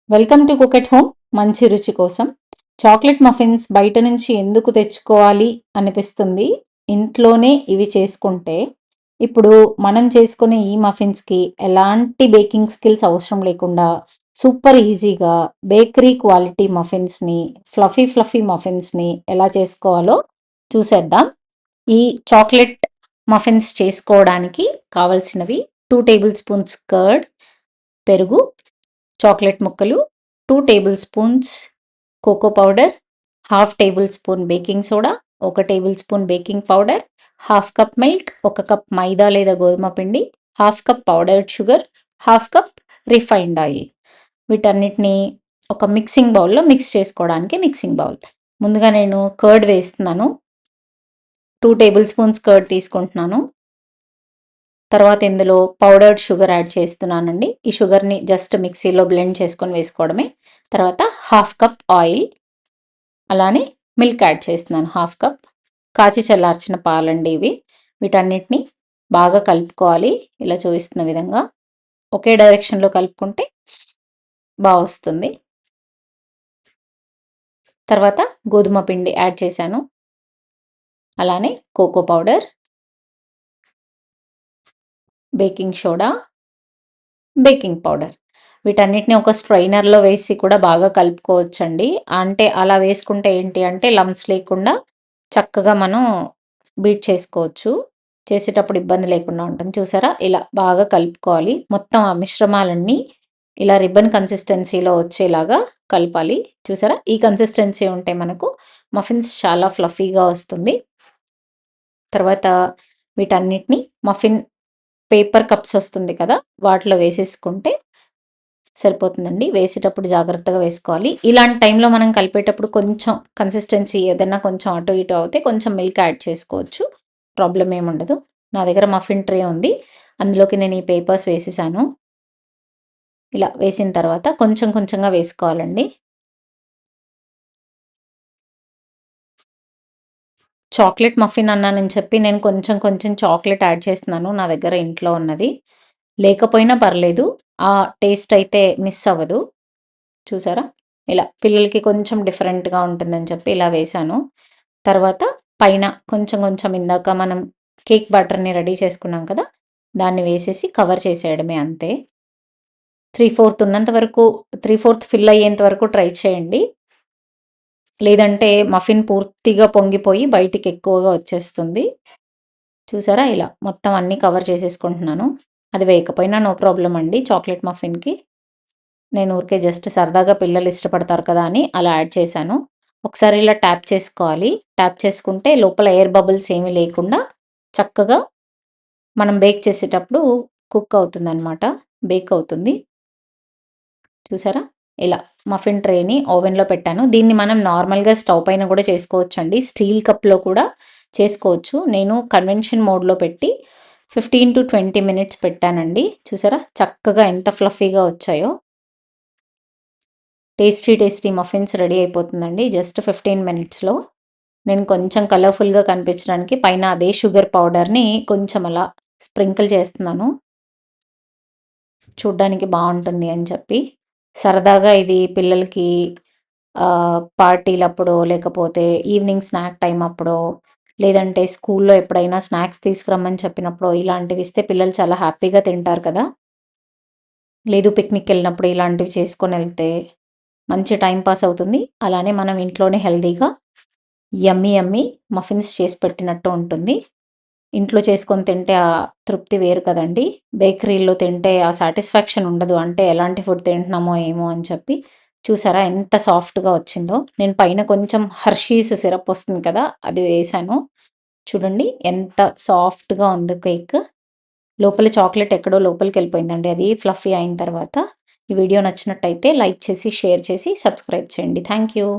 Welcome to cook at home. మంచి రుచి కోసం చాక్లెట్ మఫిన్స్ బయట నుంచి ఎందుకు తెచ్చుకోవాలి అనిపిస్తుంది. ఇంట్లోనే ఇవి చేసుకుంటే ఇప్పుడు మనం చేసుకునే ఈ మఫిన్స్కి ఎలాంటి బేకింగ్ స్కిల్స్ అవసరం లేకుండా సూపర్ ఈజీగా బేకరీ క్వాలిటీ మఫిన్స్ని, ఫ్లఫీ ఫ్లఫీ మఫిన్స్ని ఎలా చేసుకోవాలో చూసేద్దాం. ఈ చాక్లెట్ మఫిన్స్ చేసుకోవడానికి కావలసినవి 2 టేబుల్ స్పూన్స్ కర్డ్, పెరుగు, చాక్లెట్ ముక్కలు, 2 tablespoons cocoa powder, half tablespoon baking soda, 1 tablespoon baking powder, half cup milk, 1 cup మైదా లేదా గోధుమ పిండి, half cup powdered sugar, half cup refined oil. వీటన్నిటిని ఒక మిక్సింగ్ బౌల్లో మిక్స్ చేసుకోవడానికి మిక్సింగ్ బౌల్. ముందుగా నేను కర్డ్ వేస్తున్నాను. 2 టేబుల్ స్పూన్స్ కర్డ్ తీసుకుంటున్నాను. తర్వాత ఇందులో పౌడర్డ్ షుగర్ యాడ్ చేస్తున్నానండి. ఈ షుగర్ని జస్ట్ మిక్సీలో బ్లెండ్ చేసుకొని వేసుకోవడమే. తర్వాత హాఫ్ కప్ ఆయిల్, అలానే మిల్క్ యాడ్ చేస్తున్నాను హాఫ్ కప్. కాచి చల్లార్చిన పాలండి ఇవి. వీటన్నిటిని బాగా కలుపుకోవాలి. ఇలా చూపిస్తున్న విధంగా ఒకే డైరెక్షన్లో కలుపుకుంటే బాగా వస్తుంది. తర్వాత గోధుమ పిండి యాడ్ చేశాను, అలానే cocoa powder, baking soda, baking powder. వీటన్నిటిని ఒక స్ట్రైనర్లో వేసి కూడా బాగా కలుపుకోవచ్చండి. అంటే అలా వేసుకుంటే ఏంటి అంటే లంప్స్ లేకుండా చక్కగా మనం బీట్ చేసుకోవచ్చు. చేసేటప్పుడు ఇబ్బంది లేకుండా ఉంటుంది. చూసారా, ఇలా బాగా కలుపుకోవాలి. మొత్తం ఆ మిశ్రమాలన్నీ ఇలా రిబ్బన్ కన్సిస్టెన్సీలో వచ్చేలాగా కలపాలి. చూసారా, ఈ కన్సిస్టెన్సీ ఉంటే మనకు మఫిన్స్ చాలా ఫ్లఫీగా వస్తుంది. తర్వాత వీటన్నిటిని మఫిన్ పేపర్ కప్స్ వస్తుంది కదా, వాటిలో వేసేసుకుంటే సరిపోతుందండి. వేసేటప్పుడు జాగ్రత్తగా వేసుకోవాలి. ఇలాంటి టైంలో మనం కలిపేటప్పుడు కొంచెం కన్సిస్టెన్సీ ఏదైనా కొంచెం అటు ఇటు అవుతే కొంచెం మిల్క్ యాడ్ చేసుకోవచ్చు, ప్రాబ్లం ఏముండదు. నా దగ్గర మఫిన్ ట్రే ఉంది, అందులోకి నేను ఈ పేపర్స్ వేసేసాను. ఇలా వేసిన తర్వాత కొంచెం కొంచెంగా వేసుకోవాలండి. చాక్లెట్ మఫిన్ అన్నానని చెప్పి నేను కొంచెం కొంచెం చాక్లెట్ యాడ్ చేస్తున్నాను, నా దగ్గర ఇంట్లో ఉన్నది. లేకపోయినా పర్లేదు, ఆ టేస్ట్ అయితే మిస్ అవ్వదు. చూసారా, ఇలా పిల్లలకి కొంచెం డిఫరెంట్గా ఉంటుందని చెప్పి ఇలా వేశాను. తర్వాత పైన కొంచెం కొంచెం ఇందాక మనం కేక్ బటర్ని రెడీ చేసుకున్నాం కదా, దాన్ని వేసేసి కవర్ చేసేయడమే అంతే. 3/4 ఉన్నంత వరకు, 3/4 ఫిల్ అయ్యేంత వరకు ట్రై చేయండి. లేదంటే మఫిన్ పూర్తిగా పొంగిపోయి బయటికి ఎక్కువగా వచ్చేస్తుంది. చూసారా, ఇలా మొత్తం అన్నీ కవర్ చేసేసుకుంటున్నాను. అది వేయకపోయినా నో ప్రాబ్లం అండి. చాక్లెట్ మఫిన్కి నేను ఊరికే జస్ట్ సరదాగా పిల్లలు ఇష్టపడతారు కదా అని అలా యాడ్ చేశాను. ఒకసారి ఇలా ట్యాప్ చేసుకోవాలి. ట్యాప్ చేసుకుంటే లోపల ఎయిర్ బబుల్స్ ఏమీ లేకుండా చక్కగా మనం బేక్ చేసేటప్పుడు కుక్ అవుతుందన్నమాట, బేక్ అవుతుంది. చూసారా, ఇలా మఫిన్ ట్రేని ఓవెన్లో పెట్టాను. దీన్ని మనం నార్మల్గా స్టవ్ పైన కూడా చేసుకోవచ్చండి. స్టీల్ కప్లో కూడా చేసుకోవచ్చు. నేను కన్వెన్షన్ మోడ్లో పెట్టి 15 to 20 మినిట్స్ పెట్టానండి. చూసారా, చక్కగా ఎంత ఫ్లఫీగా వచ్చాయో. టేస్టీ టేస్టీ మఫిన్స్ రెడీ అయిపోతుందండి జస్ట్ 15 మినిట్స్లో. నేను కొంచెం కలర్ఫుల్గా కనిపించడానికి పైన అదే షుగర్ పౌడర్ని కొంచెం అలా స్ప్రింకిల్ చేస్తున్నాను, చూడ్డానికి బాగుంటుంది అని చెప్పి. సరదాగా ఇది పిల్లలకి పార్టీలప్పుడు, లేకపోతే ఈవినింగ్ స్నాక్ టైం అప్పుడో, లేదంటే స్కూల్లో ఎప్పుడైనా స్నాక్స్ తీసుకురమ్మని చెప్పినప్పుడు ఇలాంటివి ఇస్తే పిల్లలు చాలా హ్యాపీగా తింటారు కదా. లేదు పిక్నిక్ వెళ్ళినప్పుడు ఇలాంటివి చేసుకొని వెళ్తే మంచి టైం పాస్ అవుతుంది. అలానే మనం ఇంట్లోనే హెల్తీగా యమ్మీ యమ్మీ మఫిన్స్ చేసి పెట్టినట్టు ఉంటుంది. ఇంట్లో చేసుకొని తింటే ఆ తృప్తి వేరు కదండి. బేకరీలో తింటే ఆ సాటిస్ఫాక్షన్ ఉండదు. అంటే ఎలాంటి ఫుడ్ తింటున్నామో ఏమో అని చెప్పి. చూసారా ఎంత సాఫ్ట్గా వచ్చిందో. నేను పైన కొంచెం హర్షీస్ సిరప్ వస్తుంది కదా, అది వేసాను. చూడండి ఎంత సాఫ్ట్గా ఉందో కేక్. లోపల చాక్లెట్ ఎక్కడో లోపలికి వెళ్ళిపోయిందండి, అది ఫ్లఫీ అయిన తర్వాత. ఈ వీడియో నచ్చినట్టయితే లైక్ చేసి, షేర్ చేసి, సబ్స్క్రైబ్ చేయండి. Thank you.